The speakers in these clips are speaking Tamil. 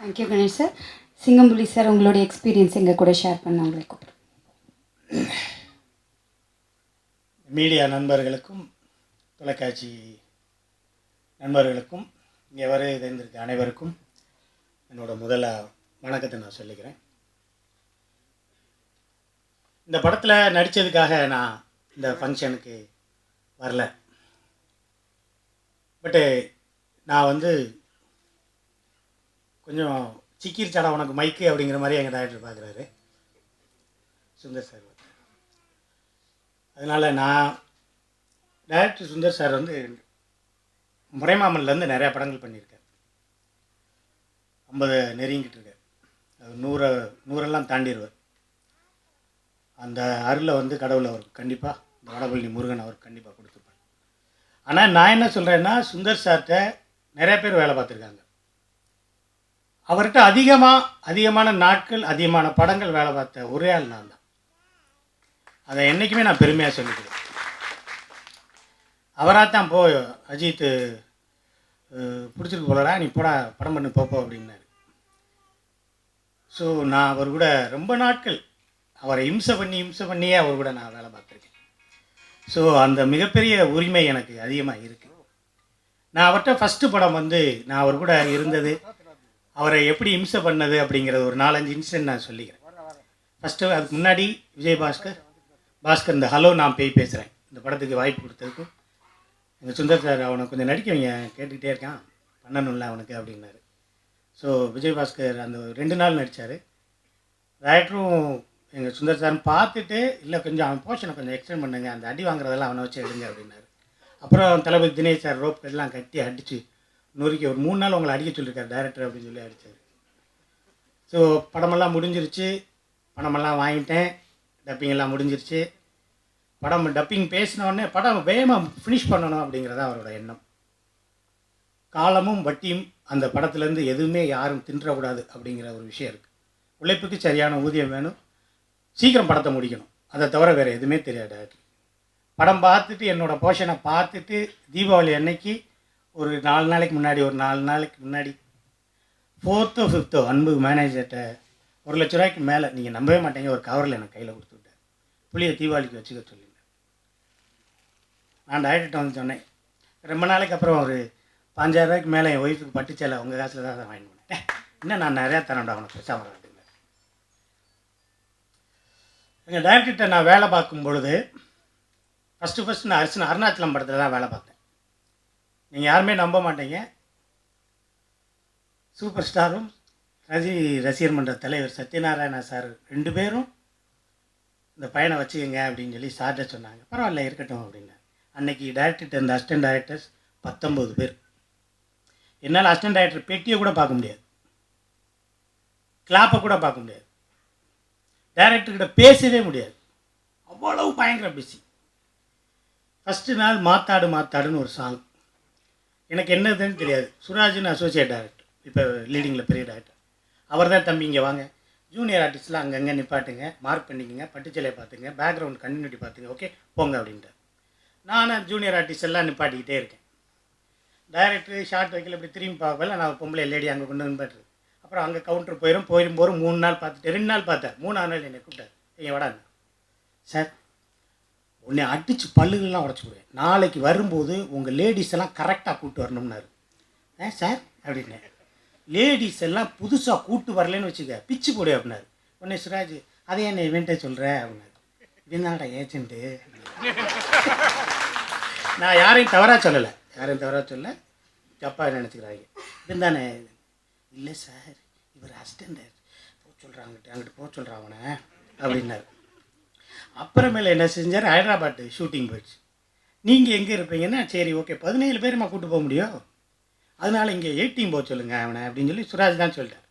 Thank you Ganesh sir. Singampuli sir, உங்களுடைய எக்ஸ்பீரியன்ஸ் எங்கள் கூட ஷேர் பண்ண உங்களுக்கு. மீடியா நண்பர்களுக்கும் தொலைக்காட்சி நண்பர்களுக்கும் இங்கே வர இருந்திருக்க அனைவருக்கும் என்னோடய முதல்ல வணக்கத்தை நான் சொல்லிக்கிறேன். இந்த படத்தில் நடித்ததுக்காக நான் இந்த ஃபங்க்ஷனுக்கு வரல. பட்டு நான் கொஞ்சம் சிக்கிருச்சாடா உனக்கு மைக்கு அப்படிங்கிற மாதிரி எங்கள் டைரக்டர் பார்க்குறாரு சுந்தர் சார். அதனால் நான் டைரக்டர் சுந்தர் சார் முறைமாமன்லேருந்து நிறையா படங்கள் பண்ணியிருக்கார். 50 நெருங்கிட்டு இருக்கார். அது 100 தாண்டிடுவார். அந்த அருளை கடவுள் அவருக்கு கண்டிப்பாக இந்த வடபழனி முருகன் அவருக்கு கண்டிப்பாக கொடுத்துருப்பார். ஆனால் நான் என்ன சொல்கிறேன்னா, சுந்தர் சார்கிட்ட நிறைய பேர் வேலை பார்த்துருக்காங்க. அவர்கிட்ட அதிகமான நாட்கள் அதிகமான படங்கள் வேலை பார்த்த ஒரே ஆள் நான் தான். அதை என்றைக்குமே நான் பெருமையாக சொல்லிக்கிறேன். அவராக தான் அஜித் பிடிச்சிருக்கு போலடா, நீ போடா படம் பண்ணி போப்போ அப்படின்னாரு. ஸோ நான் அவர் கூட ரொம்ப நாட்கள் அவரை இம்சை பண்ணியே அவர் கூட நான் வேலை பார்த்துருக்கேன். ஸோ அந்த மிகப்பெரிய உரிமை எனக்கு அதிகமாக இருக்குது. நான் அவர்கிட்ட ஃபஸ்ட்டு படம் நான் அவர் கூட இருந்தது, அவரை எப்படி இம்சை பண்ணது அப்படிங்கிறது ஒரு 4-5 இன்சிடென்ட் நான் சொல்லிக்கிறேன். ஃபஸ்ட்டு அதுக்கு முன்னாடி விஜய் பாஸ்கர் இந்த ஹலோ நான் பேய் பேசுகிறேன் இந்த படத்துக்கு வாய்ப்பு கொடுத்ததுக்கும் எங்கள் சுந்தர் சார், அவனை கொஞ்சம் நடிக்க வைங்க, கேட்டுக்கிட்டே இருக்கான், பண்ணணும்ல அவனுக்கு அப்படின்னாரு. ஸோ விஜய் பாஸ்கர் அந்த 2 நாள் நடித்தார். டைரக்டரும் எங்கள் சுந்தர் சார் பார்த்துட்டு, இல்லை கொஞ்சம் அவன் போர்ஷனை கொஞ்சம் எக்ஸ்டெண்ட் பண்ணுங்க, அந்த அடி வாங்குறதெல்லாம் அவனை வச்சு எடுங்க அப்படின்னாரு. அப்புறம் தளபதி தினேஷ் சார் ரோப் எல்லாம் கட்டி அடித்து நொறுக்கி ஒரு 3 நாள் உங்களை அடிக்க சொல்லியிருக்காரு டைரக்டர் அப்படின்னு சொல்லி அடித்தார். ஸோ படமெல்லாம் முடிஞ்சிருச்சு, பணமெல்லாம் வாங்கிட்டேன், டப்பிங்கெல்லாம் முடிஞ்சிருச்சு. படம் டப்பிங் பேசினோடனே படம் வேகமாக ஃபினிஷ் பண்ணணும் அப்படிங்கிறத அவரோட எண்ணம். காலமும் வட்டியும் அந்த படத்துலேருந்து எதுவுமே யாரும் தின்றக்கூடாது அப்படிங்கிற ஒரு விஷயம் இருக்குது. உழைப்புக்கு சரியான ஊதியம் வேணும், சீக்கிரம் படத்தை முடிக்கணும், அதை தவிர வேறு எதுவுமே தெரியாது. படம் பார்த்துட்டு என்னோடய போர்ஷனை பார்த்துட்டு தீபாவளி அன்னைக்கு ஒரு 4 நாளைக்கு முன்னாடி 4th or 5th அன்பு மேனேஜர்கிட்ட 1 லட்ச ரூபாய்க்கு மேலே, நீங்கள் நம்பவே மாட்டீங்க, ஒரு கவரில் எனக்கு கையில் கொடுத்துவிட்டார். புளியை தீபாவளிக்கு வச்சுக்க சொல்லியிருந்தேன். நான் டைரக்டர்கிட்ட சொன்னேன், ரொம்ப நாளைக்கு அப்புறம் ஒரு 5000 ரூபாய்க்கு மேலே என் ஒய்ஃபுக்கு பட்டுச்சேலை உங்கள் காசில் தான் வாங்கிட்டு போனேன். இன்னும் நான் நிறையா தரேன்டா அவனுக்கு பெருசாக வராதுங்க. எங்கள் டைரக்டர்கிட்ட நான் வேலை பார்க்கும் பொழுது ஃபஸ்ட்டு நான் அருணாச்சலம் படத்தில் தான் வேலை பார்த்தேன். நீங்கள் யாருமே நம்ப மாட்டீங்க, சூப்பர் ஸ்டாரும் ரசிகர் மன்ற தலைவர் சத்யநாராயணா சார் 2 பேரும் இந்த பையனை வச்சுக்கோங்க அப்படின்னு சொல்லி சார்கிட்ட சொன்னாங்க. பரவாயில்ல இருக்கட்டும் அப்படின்னா. அன்றைக்கி டைரக்டர்கிட்ட இருந்த அசிஸ்டன்ட் டைரக்டர்ஸ் 19 பேர். என்னால் அசிஸ்டன்ட் டைரக்டர் பெட்டியை கூட பார்க்க முடியாது, கிளாப்பை கூட பார்க்க முடியாது, டைரக்டர்கிட்ட பேசவே முடியாது, அவ்வளவு பயங்கர பிஸி. ஃபஸ்ட்டு நாள் மாத்தாடுன்னு ஒரு சாங், எனக்கு என்னதுன்னு தெரியாது. சுராஜ்னு அசோசியேட் டைரக்டர், இப்போ லீடிங்கில் பெரிய டைரக்டர், அவர் தான் தம்பி இங்கே வாங்க, ஜூனியர் ஆர்டிஸ்ட்லாம் அங்கங்கே நிப்பாட்டுங்க, மார்க் பண்ணிக்கங்க, பட்டுச்சலையை பார்த்துங்க, பேக்ரவுண்ட் கண்டினியூட்டி பார்த்துங்க, ஓகே போங்க அப்படின்ட்டு. நானும் ஜூனியர் ஆர்டிஸ்ட் எல்லாம் நிப்பாட்டிக்கிட்டே இருக்கேன். டைரக்டர் ஷார்ட் வைக்கல, இப்படி திரும்பி பார்க்கல, நான் பொம்பளை லேடி அங்கே கொண்டு நிப்பாட்டுறது. அப்புறம் அங்கே கவுண்டர் போயிடும் 3 நாள் பார்த்துட்டு 2 நாள் பார்த்தேன். 3ஆவது நாள் என்னை கூப்பிட்டார், எங்கள் வடாங்க சார், உன்னை அடித்து பல்லுகள்லாம் உடச்சி போடுவேன், நாளைக்கு வரும்போது உங்கள் லேடிஸ் எல்லாம் கரெக்டாக கூப்பிட்டு வரணும்னாரு. சார் அப்படின்னேன், லேடிஸ் எல்லாம் புதுசாக கூப்பிட்டு வரலன்னு வச்சுக்க பிச்சு போடு அப்படின்னாரு. உடனே சுராஜ், அதே என்ன இவன்ட்டே சொல்கிறேன் அப்படின்னாரு. இதுனாடா ஏஜென்ட்டு. நான் யாரையும் தவறாக சொல்லலை, தப்பாக நினச்சிக்கிறாங்க. இருந்தானே, இல்லை சார் இவர் அசிஸ்டண்ட் அங்கிட்டு போக சொல்கிறான் அவனை அப்படின்னாரு. அப்புறமேல என்ன செஞ்சார், ஹைதராபாத் ஷூட்டிங் போயிடுச்சு. நீங்கள் எங்கே இருப்பீங்கன்னா, சரி ஓகே 17 பேருமா கூப்பிட்டு போக முடியும், அதனால் இங்கே 18 போக சொல்லுங்கள் அவனை அப்படின்னு சொல்லி சுராஜ் தான் சொல்லிட்டார்.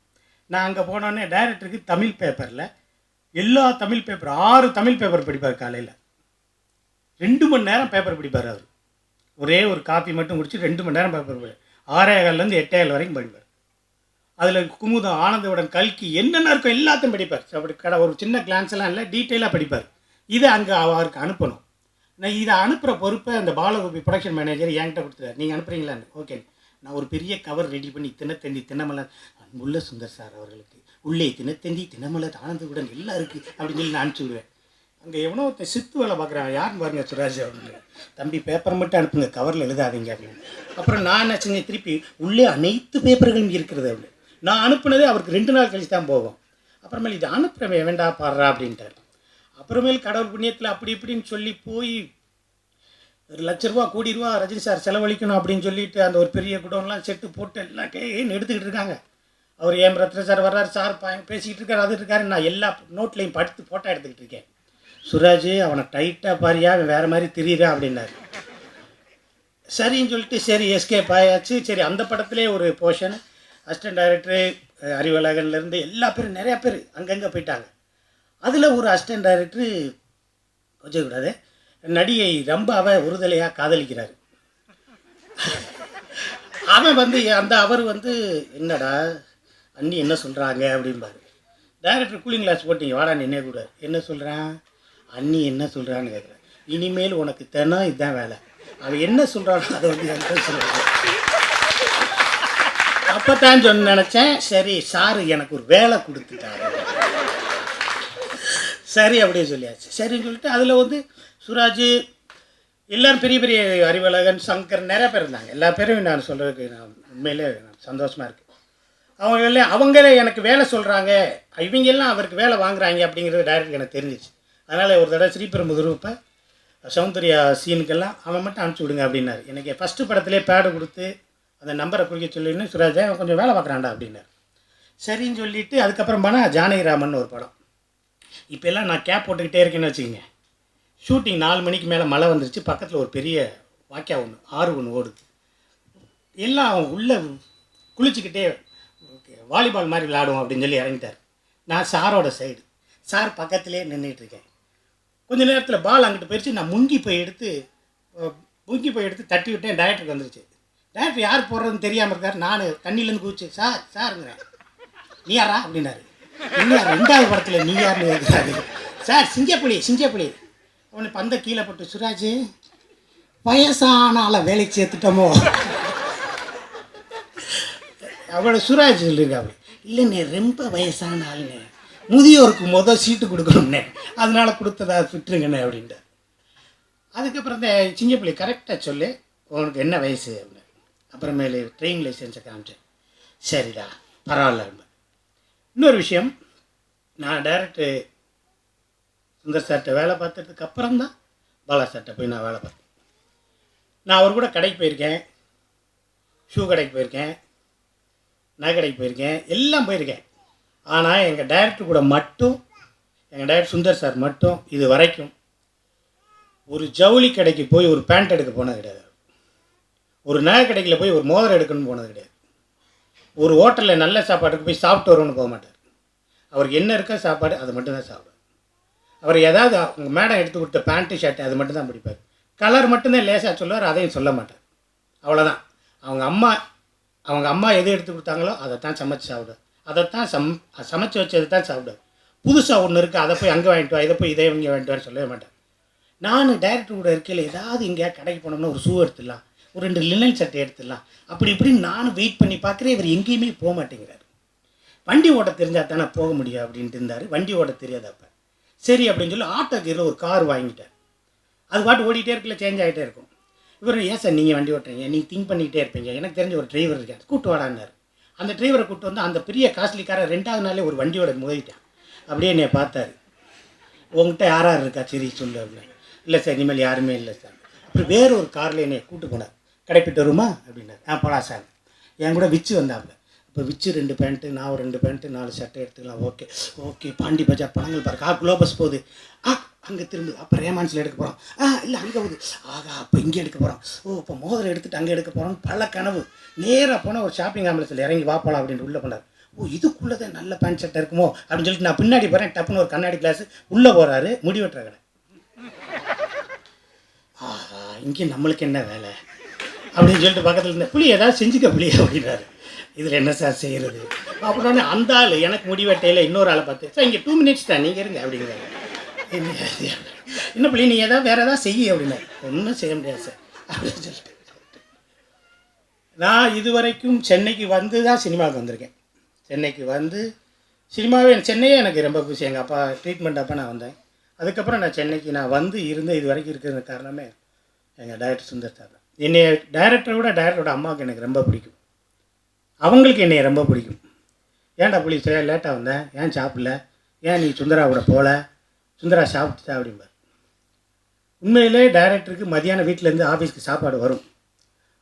நான் அங்கே போனோடனே டைரக்டருக்கு தமிழ் பேப்பரில் எல்லா தமிழ் பேப்பர் 6 தமிழ் பேப்பர் படிப்பார். காலையில் 2 மணி நேரம் பேப்பர் படிப்பார் அவர். ஒரே ஒரு காப்பி மட்டும் குடிச்சு 2 மணி நேரம் பேப்பர் படிப்பார். 6:15 8:00 வரைக்கும் படிப்பார். அதில் குமுதம், ஆனந்தவுடன், கல்கி என்னென்ன இருக்கும் எல்லாத்தையும் படிப்பார். அப்படி ஒரு சின்ன கிளான்ஸ் எல்லாம் இல்லை, டீட்டெயிலாக படிப்பார். இதை அங்கே அவருக்கு அனுப்பணும். நான் இதை அனுப்புகிற பொறுப்பை அந்த பாலகோபி ப்ரொடக்ஷன் மேனேஜர் என்கிட்ட கொடுத்துட்டார். நீங்கள் அனுப்புறீங்களான்னு. ஓகே, நான் ஒரு பெரிய கவர் ரெடி பண்ணி தினத்தந்தி தினமலர் அன்புள்ள சுந்தர் சார் அவர்களுக்கு உள்ளே தினத்தந்தி தினமலர் ஆனந்தவுடன் எல்லாம் இருக்குது அப்படின்னு சொல்லி நான் அனுப்பிச்சி விடுவேன். அங்கே எவனோ ஒருத்தன் சித்து வேலை பார்க்குறான், யாருன்னு பாருங்க சுராஜ் அப்படின்னு. தம்பி பேப்பர் மட்டும் அனுப்புங்க, கவரில் எழுதாதீங்க அப்படின்னு. அப்புறம் நான் என்ன செஞ்சேன், திருப்பி உள்ளே அனைத்து பேப்பர்களும் இருக்கிறது அப்படின்னு. நான் அனுப்புனதே அவருக்கு 2 நாள் கழிச்சு தான் போவோம். அப்புறமேல் இது அனுப்புகிறவன் வேண்டா பாடுறா அப்படின்ட்டார். அப்புறமேல் கடவுள் புண்ணியத்தில் அப்படி இப்படின்னு சொல்லி போய் ₹1,00,000 கோடி ரூபா ரஜினி சார் செலவழிக்கணும் அப்படின்னு சொல்லிட்டு அந்த ஒரு பெரிய குடோன்லாம் செட்டு போட்டு எல்லாம் எடுத்துக்கிட்டு இருக்காங்க. அவர் ஏன் ரத்ன சார் வர்றாரு, சார் பேசிக்கிட்டு இருக்காரு, அது இருக்காரு. நான் எல்லா நோட்லையும் படுத்து ஃபோட்டோ எடுத்துக்கிட்டு இருக்கேன். சுராஜ் அவனை டைட்டாக பாரியா, அவன் வேறு மாதிரி திரியிறான் அப்படின்னாரு. சரின்னு சொல்லிட்டு சரி எஸ்கேப் ஆயாச்சு. சரி அந்த படத்துலேயே ஒரு போர்ஷன் அசிஸ்டன்ட் டைரக்டரு அறிவழகன்லேருந்து எல்லா பேரும் நிறையா பேர் அங்கங்கே போயிட்டாங்க. அதில் ஒரு அசிஸ்டன்ட் டைரக்டரு வச்சுக்கூடாது நடிகை ரம்பாவை ஒருதலையாக காதலிக்கிறார். அவன் அவர் என்னடா அண்ணி என்ன சொல்கிறாங்க அப்படின்பாரு. டைரக்டர் கூலிங் கிளாஸ் போட்டிங்க வாடா நின்னே கூட என்ன சொல்கிறான், அண்ணி என்ன சொல்கிறான்னு கேட்குறேன். இனிமேல் உனக்கு தினம் இதுதான் வேலை, அவன் என்ன சொல்கிறானோ அதை என்கிட்ட சொல்கிறாங்க. அப்போ தான் நினச்சேன், சரி சாரு எனக்கு ஒரு வேலை கொடுத்துட்டாரு, சரி அப்படியே சொல்லியாச்சு. சரின்னு சொல்லிட்டு அதில் சுராஜ் எல்லோரும் பெரிய பெரிய அறிவழகன் சங்கர் நிறைய பேர் இருந்தாங்க. எல்லா பேரும் நான் சொல்கிறதுக்கு நான் உண்மையிலே சந்தோஷமாக இருக்குது. அவங்களே எனக்கு வேலை சொல்கிறாங்க, இவங்கெல்லாம் அவருக்கு வேலை வாங்குறாங்க அப்படிங்கிறது டைரக்டர் எனக்கு தெரிஞ்சிச்சு. அதனால் ஒரு தடவை ஸ்ரீபெரும்புதூர் இப்போ சௌந்தர்யா சீனுக்கெல்லாம் அவன் மட்டும் அனுப்பிச்சி விடுங்க அப்படின்னாரு. எனக்கு ஃபஸ்ட்டு படத்துலேயே பேடு கொடுத்து அந்த நம்பரை குறிக்க சொல்லின்னு சுராஜ் அவன் கொஞ்சம் வேலை பார்க்குறான்டா அப்படின்னாரு. சரின்னு சொல்லிவிட்டு அதுக்கப்புறம் போனால் ஜானகிராமன் ஒரு படம். இப்போல்லாம் நான் கேப் போட்டுக்கிட்டே இருக்கேன்னு வச்சுக்கோங்க. ஷூட்டிங் 4 மணிக்கு மேலே மழை வந்துருச்சு. பக்கத்தில் ஒரு பெரிய வாக்கியா ஆறு ஓடுது. எல்லாம் உள்ளே குளிச்சுக்கிட்டே வாலிபால் மாதிரி விளையாடுவோம் அப்படின்னு சொல்லி இறங்கிட்டார். நான் சாரோட சைடு, சார் பக்கத்துலேயே நின்றுட்டுருக்கேன். கொஞ்சம் நேரத்தில் பால் அங்கிட்டு போயிடுச்சு. நான் முங்கி போய் எடுத்து தட்டி விட்டேன். டைரக்டருக்கு வந்துருச்சு. டைரக்டர் யார் போடுறதுன்னு தெரியாமல் இருக்கார். நான் தண்ணியிலேருந்து குதிச்சு சாருங்கிறேன். நீ யாரா அப்படின்னாரு. இன்னும் 2வது படத்தில் நீ யாருன்னு கேட்குறாரு. சார் சிங்கப்புலி அவனை பந்த கீழே போட்டு, சுராஜ் வயசானால வேலைக்கு சேர்த்துட்டோமோ அவளை சுராஜ் சொல்லியிருக்கா. அப்படி இல்லைண்ணே ரொம்ப வயசான ஆளுண்ணே, முதியோருக்கு சீட்டு கொடுக்கணும்னே, அதனால் கொடுத்ததா விட்டுருங்கண்ணே அப்படின்ட்டு. அதுக்கப்புறம் இந்த சிங்கப்புலி கரெக்டாக சொல்லு உனக்கு என்ன வயசு அப்படின்னு. அப்புறமேலு ட்ரெயின் லைசன்ஸை காமிச்சேன். சரிடா பரவாயில்ல. இன்னொரு விஷயம், நான் டைரக்டர் சுந்தர் சார்கிட்ட வேலை பார்த்ததுக்கு அப்புறம் தான் பாலா சார்கிட்ட போய் நான் வேலை பார்த்தேன். நான் அவர் கூட கடைக்கு போயிருக்கேன், ஷூ கடைக்கு போயிருக்கேன், நகை கடைக்கு போயிருக்கேன், எல்லாம் போயிருக்கேன். ஆனால் எங்கள் டைரக்டர் கூட மட்டும், எங்கள் டைரக்டர் சுந்தர் சார் மட்டும் இது வரைக்கும் ஒரு ஜவுளி கடைக்கு போய் ஒரு பேண்ட் எடுக்க போனது கிடையாது. ஒரு நகை கடைக்கில் போய் ஒரு மோதிரம் எடுக்கணும்னு போனது கிடையாது. ஒரு ஹோட்டலில் நல்ல சாப்பாட்டுக்கு போய் சாப்பிட்டு வரும்னு போக மாட்டார். அவருக்கு என்ன இருக்கோ சாப்பாடு அது மட்டும்தான் சாப்பிடுவார். அவர் ஏதாவது அவங்க மேடம் எடுத்து கொடுத்த பேண்ட்டு ஷர்ட்டு அது மட்டும்தான் பிடிப்பார். கலர் மட்டும்தான் லேசாக சொல்லுவார், அதையும் சொல்ல மாட்டார். அவ்வளோதான். அவங்க அம்மா எது எடுத்து கொடுத்தாங்களோ அதை தான் சமைச்சு சாப்பிடுவார். அதைத்தான் சமைச்சு வச்சது தான் சாப்பிடுவார். புதுசாக ஒன்று இருக்குது, அதை போய் அங்கே வாங்கிட்டு வா, இதை போய் இதை இங்கே வாங்கிட்டு வான்னு சொல்லவே மாட்டார். நான் டைரக்டர் கூட இருக்கையில் ஏதாவது இங்கே கடைக்கு போனோம்னா ஒரு ஷூ எடுத்துடலாம், ஒரு 2 லினன் சட்டை எடுத்துடலாம், அப்படி இப்படின்னு நானும் வெயிட் பண்ணி பார்க்குறேன். இவர் எங்கேயுமே போக மாட்டேங்கிறார். வண்டி ஓட்ட தெரிஞ்சால் தானே போக முடியும் அப்படின்ட்டு இருந்தார். வண்டி ஓட்ட தெரியாது. அப்போ சரி அப்படின்னு சொல்லி ஆட்டோ கீரில் ஒரு கார் வாங்கிட்டார். அது பாட்டு ஓடிட்டே இருக்கல, சேஞ்ச் ஆகிட்டே இருக்கும். இவர் ஏன் சார் நீங்கள் வண்டி ஓட்டுறீங்க, நீங்கள் திங்க் பண்ணிக்கிட்டே இருப்பீங்க, எனக்கு தெரிஞ்ச ஒரு டிரைவர் இருக்கார், கூட்டு வாடான்னார். அந்த டிரைவரை கூப்பிட்டு வந்து அந்த பெரிய காஸ்ட்லி காரை 2வது நாளே ஒரு வண்டியோட மோதிட்டான். அப்படியே என்னை பார்த்தாரு. உங்கள்கிட்ட யார் இருக்கா சரி சொல்லு அப்படின்னு. இல்லை சார் இனிமேல் யாருமே இல்லை சார். அப்புறம் வேறு ஒரு காரில் என்னை கூப்பிட்டு போனார். கடைப்பிட்டு வருமா அப்படின்னார். போகலாம் சார். என் கூட விச்சு வந்தாப்புல. இப்போ விச்சு 2 பேண்ட்டு, நான் ஒரு 2 பேண்ட்டு 4 சட்டை எடுத்துக்கலாம். ஓகே பாண்டி பஜார் பணங்கள் பாரு, குளோபஸ் போகுது, அங்கே திரும்பு, அப்போ ரேமான்ஸில் எடுக்க போகிறோம், இல்லை அங்கே போகுது, அப்போ இங்கே எடுக்க போகிறோம், இப்போ மோதிரம் எடுத்துகிட்டு அங்கே எடுக்க போகிறோம். பல கனவு. நேராக போனால் ஒரு ஷாப்பிங் காம்ப்ளெக்ஸில் இறங்கி வாப்பலாம் அப்படின்ட்டு உள்ளே போனார். இதுக்குள்ளே தான் நல்ல பேண்ட் சட்டை இருக்குமோ அப்படின்னு சொல்லிட்டு நான் பின்னாடி போகிறேன். டப்புன்னு ஒரு கண்ணாடி கிளாஸ் உள்ளே போகிறாரு, முடி வெட்டுற கடை. இங்கே நம்மளுக்கு என்ன வேலை அப்படின்னு சொல்லிட்டு பக்கத்தில் இருந்த புளி ஏதாவது செஞ்சுக்க புளி அப்படின்றாரு. இதில் என்ன சார் செய்கிறது அப்படின்னே அந்த ஆள் எனக்கு முடிவெட்டையில் இன்னொரு ஆளை பார்த்து, சார் இங்கே 2 மினிட்ஸ் தான் நீங்கள் இருங்க அப்படிங்கிறாரு. இன்னும் புள்ளி நீ வேறு ஏதாவது செய்ய அப்படின்னா, ஒன்றும் செய்ய முடியாது சார் அப்படின்னு சொல்லிட்டு நான் இதுவரைக்கும் சென்னைக்கு வந்து தான் சினிமாவுக்கு வந்திருக்கேன். சென்னைக்கு வந்து சினிமாவே சென்னையே எனக்கு ரொம்ப பிடிச்சி. எங்கள் அப்பா ட்ரீட்மெண்ட் அப்போ நான் வந்தேன். அதுக்கப்புறம் நான் சென்னைக்கு வந்து இருந்தேன். இது வரைக்கும் இருக்கிற காரணமே எங்கள் டைரக்டர் சுந்தர் சார் தான். என்னை டைரக்டரை விட டைரக்டரோட அம்மாவுக்கு எனக்கு ரொம்ப பிடிக்கும். அவங்களுக்கு என்னை ரொம்ப பிடிக்கும். ஏன்டா புள்ளி லேட்டாக வந்தேன், ஏன் சாப்பிடல, ஏன் நீ சுந்தரா கூட போகல, சுந்தரா சாப்பிட்டுச்சா அப்படிம்பார். உண்மையிலே டைரக்டருக்கு மதியானம் வீட்டிலேருந்து ஆஃபீஸ்க்கு சாப்பாடு வரும்.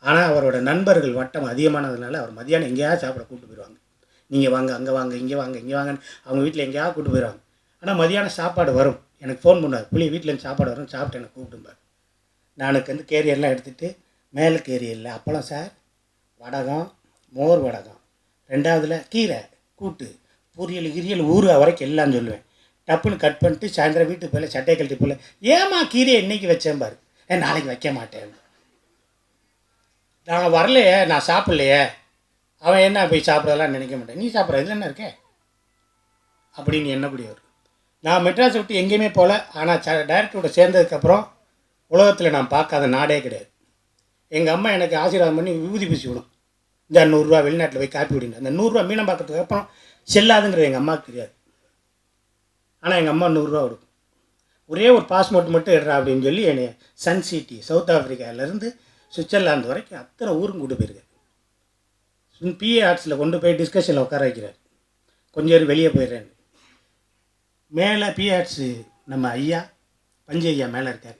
ஆனால் அவரோட நண்பர்கள் வட்டம் அதிகமானதுனால அவர் மதியானம் எங்கேயாவது சாப்பிட கூப்பிட்டு போயிடுவாங்க. நீங்கள் வாங்க, அங்கே வாங்க, இங்கே வாங்க, இங்கே வாங்கன்னு அவங்க வீட்டில் எங்கேயாவது கூப்பிட்டு போயிடுவாங்க. ஆனால் மதியானம் சாப்பாடு வரும். எனக்கு ஃபோன் பண்ணார், புள்ளி வீட்டிலேருந்து சாப்பாடு வரும், சாப்பிட்டு எனக்கு கூப்பிட்டும்பார். நான் கேரியர்லாம் எடுத்துகிட்டு மேலே கேரியரில் அப்பளம் சார், வடகம், மோர் வடகம், ரெண்டாவதுல கீரை கூட்டு, பொரியல் கிரியல் ஊறுகாய் வரைக்கும் எல்லாம் சொல்லுவேன். டப்புன்னு கட் பண்ணிட்டு சாயந்தரம் வீட்டுக்கு போல சட்டையை கழட்டி போல, ஏமா கீரையை இன்றைக்கி வச்சேன் பாரு, நாளைக்கு வைக்க மாட்டேன், நான் வரலையே, நான் சாப்பிட்லையே, அவன் என்ன போய் சாப்பிட்றதெல்லாம் நினைக்க மாட்டேன், நீ சாப்பிட்ற இதில் என்ன இருக்கே அப்படின்னு என்னக்கூடிய வரும். நான் மெட்ராஸை விட்டு எங்கேயுமே போகல. ஆனால் டைரக்டரோட சேர்ந்ததுக்கப்புறம் உலகத்தில் நான் பார்க்காத நாடே கிடையாது. எங்கள் அம்மா எனக்கு ஆசீர்வாதம் பண்ணி விபூதி பூசி விடும். இந்த 100 ரூபா வெளிநாட்டில் போய் காப்பி விடுங்க. அந்த 100 ரூபா மீனம் பார்க்கறதுக்கு அப்புறம் செல்லாதுங்கிறது எங்கள் அம்மாவுக்கு தெரியாது. ஆனால் எங்கள் அம்மா 100 ரூபா கொடுக்கும். ஒரே ஒரு பாஸ்போர்ட் மட்டும் எடுறா அப்படின்னு சொல்லி என்னை சன் சிட்டி சவுத் ஆஃப்ரிக்காவிலேருந்து சுவிட்சர்லாந்து வரைக்கும் அத்தனை ஊரும் கூட்டு போயிருக்காரு. பிஏ ஆர்ட்ஸில் கொண்டு போய் டிஸ்கஷனில் உட்கார வைக்கிறார். கொஞ்சம் நேரம் வெளியே போயிடுறேன். மேலே பிஏ ஆர்ட்ஸு நம்ம ஐயா பஞ்சு ஐயா மேலே இருக்கார்.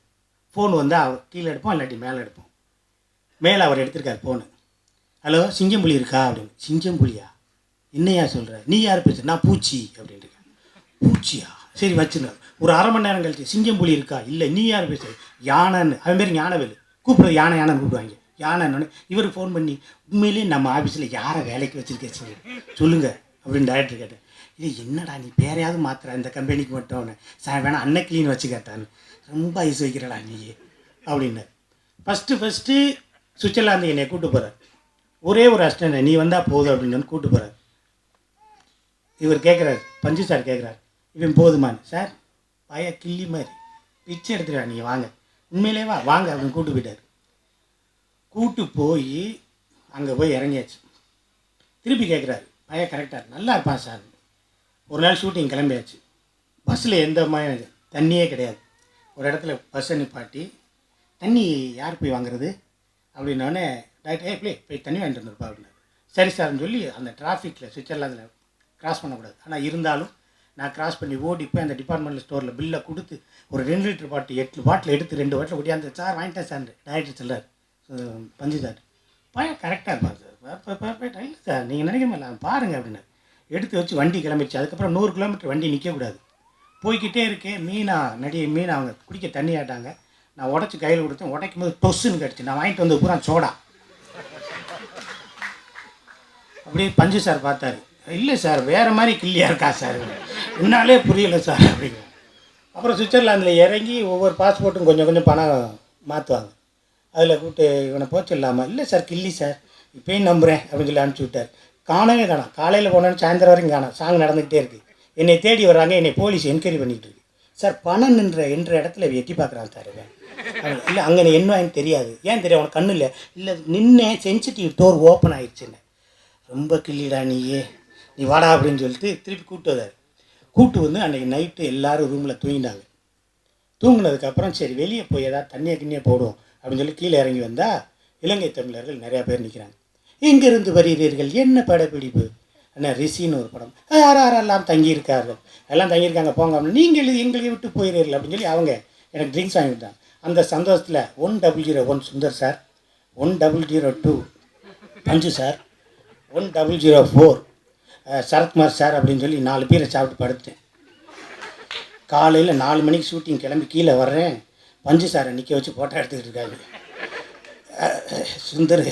ஃபோன் வந்தால் அவர் கீழே எடுப்போம், இல்லாட்டி மேலே எடுப்போம். மேலே அவர் எடுத்திருக்கார் ஃபோனு. ஹலோ, சிங்கம்புலி இருக்கா அப்படின்னு. சிங்கம்புலியா, என்னையா சொல்கிற, நீ யார் பேசுகிற, நான் பூச்சி அப்படின்ட்டு. பூச்சியா, சரி வச்சுருங்க. ஒரு அரை மணி நேரம் கழிச்சு சிங்கம்புலி இருக்கா, இல்லை நீ யார் பேசுகிற, யானைன்னு. அவன் பேர் ஞானவேலு. கூப்பிட்றது யானை யானைன்னு கூப்பிடுவாங்க. யானைன்னு இவருக்கு ஃபோன் பண்ணி, உண்மையிலேயே நம்ம ஆஃபீஸில் யாரை வேலைக்கு வச்சுருக்கேன் சொல்லுங்கள் அப்படின்னு டைரக்டர் கேட்டேன். இது என்னடா நீ பேரையாவது மாத்திர இந்த கம்பெனிக்கு மட்டும் வேணா அன்னைக்கிளின்னு வச்சு கேட்டான்னு. ரொம்ப ஐஸ் வைக்கிறடா நீ அப்படின்னார். ஃபஸ்ட்டு சுவிட்சர்லாந்து என்னை கூப்பிட்டு போகிறார். ஒரே ஒரு அசிஸ்டன்ட், நீ வந்தால் போதும் அப்படின்னு கூப்பிட்டு போகிறார். இவர் கேட்குறாரு, பஞ்சு சார் கேட்குறாரு, இவன் போதுமான்னு. சார் பய கிள்ளி மாதிரி பிச்சை எடுத்துடுவா, நீங்கள் வாங்க, உண்மையிலே வாங்க அப்படின்னு கூப்பிட்டு போயிட்டார். கூப்பிட்டு போய் அங்கே போய் இறங்கியாச்சு. திருப்பி கேட்குறாரு, பையன் கரெக்டாக நல்லா இருப்பான் சார். ஒரு நாள் ஷூட்டிங் கிளம்பியாச்சு. பஸ்ஸில் எந்த மாதிரி தண்ணியே கிடையாது. ஒரு இடத்துல பஸ்ஸை நிப்பாட்டி, தண்ணி யார் போய் வாங்குறது அப்படின்னோடனே டைரக்டர் போய் தண்ணி வாங்கிட்டு வந்துருப்பா அப்படின்னாரு. சரி சார்னு சொல்லி அந்த டிராஃபிக்கில் சுவிட்சர்லாந்தில் கிராஸ் பண்ணக்கூடாது. ஆனால் இருந்தாலும் நான் கிராஸ் பண்ணி ஓடி போய் அந்த டிபார்ட்மெண்டல் ஸ்டோரில் பில்லை கொடுத்து ஒரு 2 லிட்டர் பாட்டில் 8 பாட்டில் எடுத்து 2 பாட்டில் ஒட்டியாந்து, சார் வாங்கிட்டேன் சார் டைரக்டர் சொல்கிறார். பஞ்சு சார் பையன் கரெக்டாக இருப்பார் சார். இல்லை சார் நீங்கள் நினைக்க மாட்டேன் பாருங்கள் அப்படின்னாரு. எடுத்து வச்சு வண்டி கிளம்பிடுச்சு. அதுக்கப்புறம் 100 கிலோமீட்டர் வண்டி நிற்கக்கூடாது. போய்கிட்டே இருக்கேன். மீனை அவங்க குடிக்க தண்ணி ஆட்டாங்க. நான் உடச்சி கையில் கொடுத்தேன். உடைக்கும் போது டொஸ்ஸுன்னு கிடச்சி. நான் வாங்கிட்டு வந்து பூரா சோடா. அப்படியே பஞ்சு சார் பார்த்தாரு. இல்லை சார் வேறு மாதிரி கிள்ளியாக இருக்கா சார், என்னாலே புரியலை சார் அப்படிங்க. அப்புறம் சுவிட்சர்லாந்தில் இறங்கி ஒவ்வொரு பாஸ்போர்ட்டும் கொஞ்சம் கொஞ்சம் பணம் மாற்றுவாங்க. அதில் கூப்பிட்டு இவனை போச்சு இல்லாமல், இல்லை சார் கிள்ளி சார் இப்போயும் நம்புகிறேன் அப்படின்னு சொல்லி அனுப்பிச்சி விட்டார். காணவே காணோம். காலையில் போனோன்னு சாயந்தரம் வரைக்கும் காணோம். சாங் நடந்துக்கிட்டே இருக்குது. என்னை தேடி வர்றாங்க. என்னை போலீஸ் என்கொயரி பண்ணிக்கிட்டு இருக்கு. சார் பணம் என்ற இடத்துல எட்டி பார்க்குறான் சார். இல்லை அங்கே என்ன வாங்கி தெரியாது. ஏன் தெரியும் உனக்கு கண்ணு இல்லை. இல்லை நின்று சென்சிட்டிவ் டோர் ஓப்பன் ஆகிடுச்சுன்னு. ரொம்ப கிள்ளிடா நீ வாடா அப்படின்னு சொல்லிட்டு திருப்பி கூப்பிட்டு வந்தார். கூப்பிட்டு வந்து அன்றைக்கி நைட்டு எல்லோரும் ரூமில் தூங்கினாங்க. தூங்கினதுக்கப்புறம் சரி வெளியே போய் ஏதாவது தண்ணியை போடுவோம் அப்படின்னு சொல்லி கீழே இறங்கி வந்தால் இலங்கை தமிழர்கள் நிறையா பேர் நிற்கிறாங்க. எங்கேருந்து வருகிறீர்கள், என்ன படப்பிடிப்பு, என்ன ரிஷின்னு ஒரு படம், யாரெல்லாம் தங்கியிருக்கார்கள், எல்லாம் தங்கியிருக்காங்க போங்க அப்படின்னு. நீங்கள் எங்களை விட்டு போயிடுறீர்கள் அப்படின்னு சொல்லி அவங்க எனக்கு ட்ரிங்க்ஸ் வாங்கி விட்டாங்க. அந்த சந்தோஷத்தில் 1001 சுந்தர் சார், 1002 பஞ்சு சார், 1004 சரத்குமார் சார் அப்படின்னு சொல்லி 4 பேரை சாப்பிட்டு படுத்துட்டேன். காலையில் 4 மணிக்கு ஷூட்டிங் கிளம்பி கீழே வர்றேன். பஞ்சு சாரை நிற்க வச்சு ஃபோட்டோ எடுத்துக்கிட்டு இருக்காங்க. சுந்தர்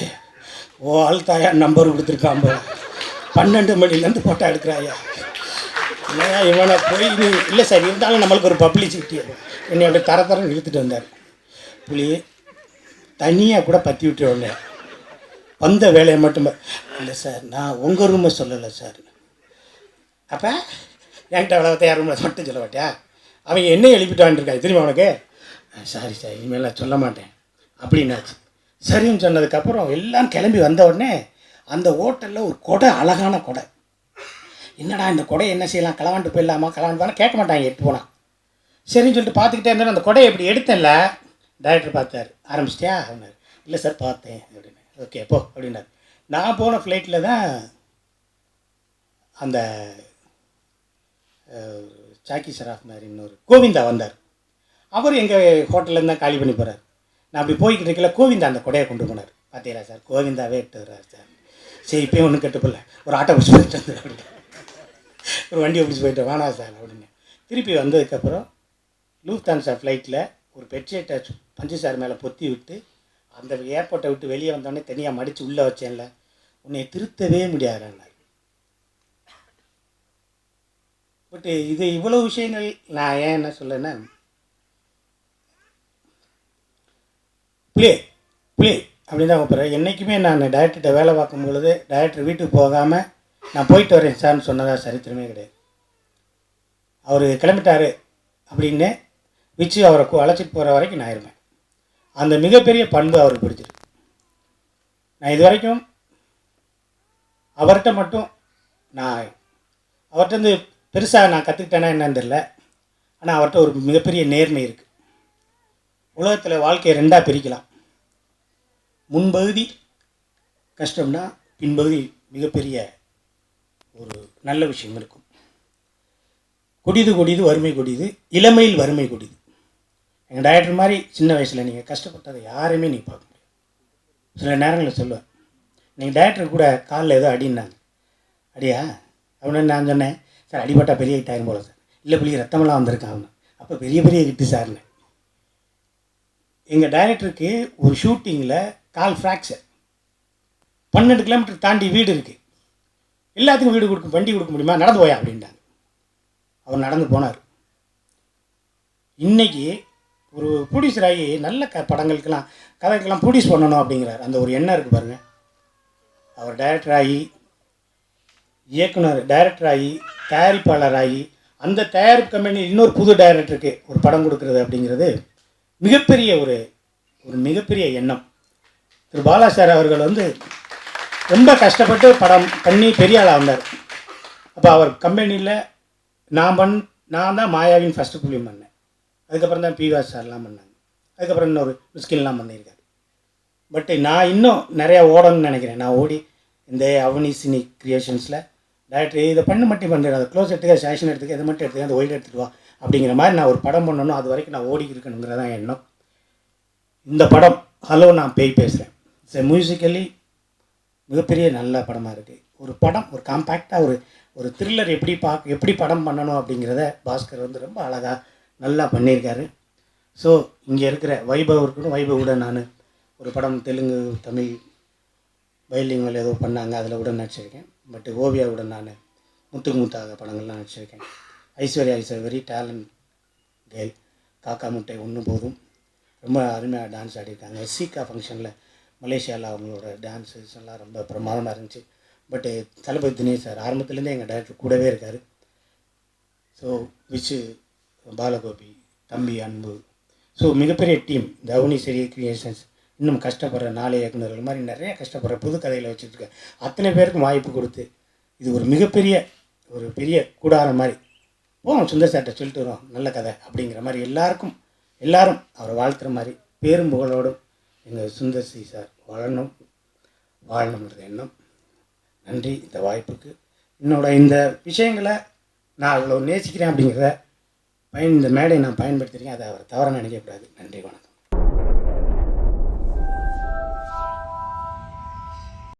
ஓ ஆள் தாயா நம்பர் கொடுத்துருக்கான், 12 மணிலேருந்து ஃபோட்டோ எடுக்கிறாயா. இல்லையா இவனை போய் இல்லை சார் இருந்தாலும் நம்மளுக்கு ஒரு பப்ளிசிட்டி. என்னை அப்படி தரன்னு இழுத்துட்டு வந்தார். புளி தனியாக கூட பற்றி விட்டுருவோம். வந்த வேலையை மட்டும் இல்லை சார் நான் உங்கள் ரூமை சொல்லலை சார். அப்போ என்கிட்ட அவ்வளோ யார் ரூமில் மட்டும் சொல்ல மாட்டியா, அவங்க என்ன எழுப்பிட்டு வாங்கிட்டுருக்காங்க திரும்பி அவனுக்கு. சாரி சார் இனிமேலாம் சொல்ல மாட்டேன் அப்படின்னாச்சு. சரின்னு சொன்னதுக்கப்புறம் எல்லாம் கிளம்பி வந்த உடனே அந்த ஹோட்டலில் ஒரு கொடை, அழகான கொடை. என்னடா இந்த கொடை என்ன செய்யலாம், களவாண்டு போயிடலாமா, களவாண்டு போனால் கேட்க மாட்டாங்க, எட்டு போனால். சரின்னு சொல்லிட்டு பார்த்துக்கிட்டே இருந்தேன். அந்த கொடையை இப்படி எடுத்தேன்ல, டைரக்டர் பார்த்தார். ஆரம்பிச்சிட்டியா அப்படின்னாரு. இல்லை சார் பார்த்தேன் அப்படின்னு. ஓகே போ அப்படின்னாரு. நான் போன ஃப்ளைட்டில் தான் அந்த சாக்கி ஷராஃப் மாதிரி இன்னொரு கோவிந்தா வந்தார். அவர் எங்கள் ஹோட்டல்லேருந்து தான் காலி பண்ணி போகிறார். நான் அப்படி போய்கிட்டு இருக்கல, கோவிந்தா அந்த கொடையை கொண்டு போனார். பார்த்தீங்களா சார், கோவிந்தாவே எடுத்து வர்றார் சார். சரி இப்போயும் ஒன்றும் கெட்டுப்பில்ல, ஒரு ஆட்டோ பிடிச்சி போயிட்டு வந்து அப்படின்னு, ஒரு வண்டியை பிடிச்சி போயிட்டு வேணா சார் அப்படின்னு. திருப்பி வந்ததுக்கப்புறம் லூஃப்தான்ஸா ஃப்ளைட்டில் ஒரு பெட்ஷீட்டை பஞ்சு சார் மேலே பொத்தி விட்டு அந்த ஏர்போர்ட்டை விட்டு வெளியே வந்தோடனே தனியாக மடித்து உள்ளே வச்சேன்ல, உன்னை திருத்தவே முடியாதுன்னார். பட்டு இது இவ்வளோ விஷயங்கள் நான் ஏன் என்ன சொல்லேன்னா, புளே அப்படின்னு தான் கூப்பிட்றேன். என்றைக்குமே நான் டைரக்டர்கிட்ட வேலை பார்க்கும் பொழுது டைரக்டர் வீட்டுக்கு போகாமல் நான் போயிட்டு வரேன் சார்னு சொன்னதாக சரித்திரமே கிடையாது. அவர் கிளம்பிட்டார் அப்படின்னு வச்சு அவரை அழைச்சிட்டு போகிற வரைக்கும் நான் இருப்பேன். அந்த மிகப்பெரிய பண்பு அவருக்கு பிடிச்சிருக்கு. நான் இது வரைக்கும் அவர்கிட்ட மட்டும் அவர்கிட்ட பெருசாக நான் கற்றுக்கிட்டேன்னா என்னன்னு தெரியல. ஆனால் அவர்கிட்ட ஒரு மிகப்பெரிய நேர்மை இருக்குது. உலகத்தில் வாழ்க்கையை ரெண்டாக பிரிக்கலாம். முன்பகுதி கஷ்டம்னா பின்பகுதி மிகப்பெரிய ஒரு நல்ல விஷயம் இருக்கும். கொடிது வறுமை கொடிது, இளமையில் வறுமை கொடிது. எங்கள் டைரக்டர் மாதிரி சின்ன வயசில் நீங்கள் கஷ்டப்பட்டதை யாரையுமே நீங்கள் பார்க்க முடியாது. சில நேரங்களில் சொல்லுவேன், நீங்கள் டைரக்டர் கூட காலில் ஏதோ அடின்னாங்க. அடியா அப்படின்னு நான் சொன்னேன். சார் அடிபட்டா பெரிய கிட்டாயிரும் போல சார். இல்லை புள்ளி ரத்தமெல்லாம் வந்திருக்கான் அவனு. அப்போ பெரிய கிட்டு சார்னு. எங்கள் டைரக்டருக்கு ஒரு ஷூட்டிங்கில் கால் ஃப்ராக்சர், 12 கிலோமீட்டர் தாண்டி வீடு இருக்குது. எல்லாத்துக்கும் வீடு வண்டி கொடுக்க முடியுமா, நடந்து போயா அப்படின்ட்டாங்க. அவர் நடந்து போனார். இன்றைக்கி ஒரு ப்ரொடியூசர் ஆகி நல்ல படங்களுக்கெல்லாம் கதைக்கெல்லாம் ப்ரொடியூஸ் பண்ணணும் அப்படிங்கிறார். அந்த ஒரு எண்ணம் இருக்குது பாருங்கள். அவர் டைரக்டர் ஆகி, இயக்குனர், டைரக்டர் ஆகி, தயாரிப்பாளர் ஆகி, அந்த தயாரிப்பு கம்பெனி இன்னொரு புது டைரக்டருக்கு ஒரு படம் கொடுக்குறது அப்படிங்கிறது மிகப்பெரிய ஒரு மிகப்பெரிய எண்ணம். திரு பாலா சார் அவர்கள் ரொம்ப கஷ்டப்பட்டு படம் பண்ணி பெரிய ஆளாக வந்தார். அப்போ அவர் கம்பெனியில் நான் தான் மாயாவின் ஃபஸ்ட்டு ஃபிலிம் பண்ணேன். அதுக்கப்புறம் தான் பிவாஸ் சார்லாம் பண்ணாங்க. அதுக்கப்புறம் இன்னொரு மிஸ்கின்லாம் பண்ணியிருக்காரு. பட் நான் இன்னும் நிறையா ஓடணும்னு நினைக்கிறேன். நான் ஓடி இந்த அவனி சினி கிரியேஷன்ஸில் டைரக்டர் இதை மட்டும் பண்ணுறேன், அதை க்ளோஸ் எடுத்துக்க, சேஷன் எடுத்துக்க, இதை மட்டும் எடுத்துக்க, அந்த ஒயிட் எடுத்துகிட்டு வா அப்படிங்கிற மாதிரி நான் ஒரு படம் பண்ணணும். அது வரைக்கும் நான் ஓடி இருக்கணுங்கிறதான் எண்ணம். இந்த படம் ஹலோ நான் பேய் பேசுகிறேன், இட்ஸ் மியூசிக்கலி மிகப்பெரிய நல்ல படமாக இருக்குது. ஒரு படம் ஒரு காம்பேக்டாக ஒரு த்ரில்லர் எப்படி படம் பண்ணணும் அப்படிங்கிறத பாஸ்கர் ரொம்ப அழகாக நல்லா பண்ணியிருக்காரு. ஸோ இங்கே இருக்கிற வைபவுடன் நான் ஒரு படம் தெலுங்கு, தமிழ், பைலிங்குவல் ஏதோ பண்ணாங்க, அதில் கூட நடிச்சிருக்கேன். பட் ஓவியாவுடன் நான் முத்துக்கு முத்தாக படங்கள்லாம் நடிச்சிருக்கேன். Aishwarya is very talent girl. Kaaka Muttai ஒன்று போதும் ரொம்ப அருமையாக டான்ஸ் ஆடிருக்காங்க. சீக்கா ஃபங்க்ஷனில் மலேசியாவில் அவங்களோட டான்ஸஸ் எல்லாம் ரொம்ப பிரமாதமாக இருந்துச்சு. பட்டு தளபதி தினேஷ் சார் ஆரம்பத்துலேருந்தே எங்கள் டைரக்டர் கூடவே இருக்கார். ஸோ விச்சு, பாலகோபி, தம்பி அன்பு, ஸோ மிகப்பெரிய டீம். இந்த அவனி சரி கிரியேஷன்ஸ் இன்னும் கஷ்டப்படுற 4 இயக்குநர்கள் மாதிரி நிறைய கஷ்டப்படுற புது கதையில் வச்சுருக்க அத்தனை பேருக்கும் வாய்ப்பு கொடுத்து இது ஒரு மிகப்பெரிய பெரிய கூடாரம் மாதிரி போவோம். சுந்தர் சார்கிட்ட சொல்லிட்டு வரோம் நல்ல கதை அப்படிங்கிற மாதிரி எல்லாரும் அவரை வாழ்த்துற மாதிரி பேரும் புகழோடும் எங்கள் சுந்தர் சி சார் வாழணுங்கிறது எண்ணம். நன்றி இந்த வாய்ப்புக்கு. இந்த விஷயங்களை நான் அவ்வளோ நேசிக்கிறேன் அப்படிங்கிறத இந்த மேடையை நான் பயன்படுத்தியிருக்கேன். அதை அவர் தவறாக நினைக்கக்கூடாது.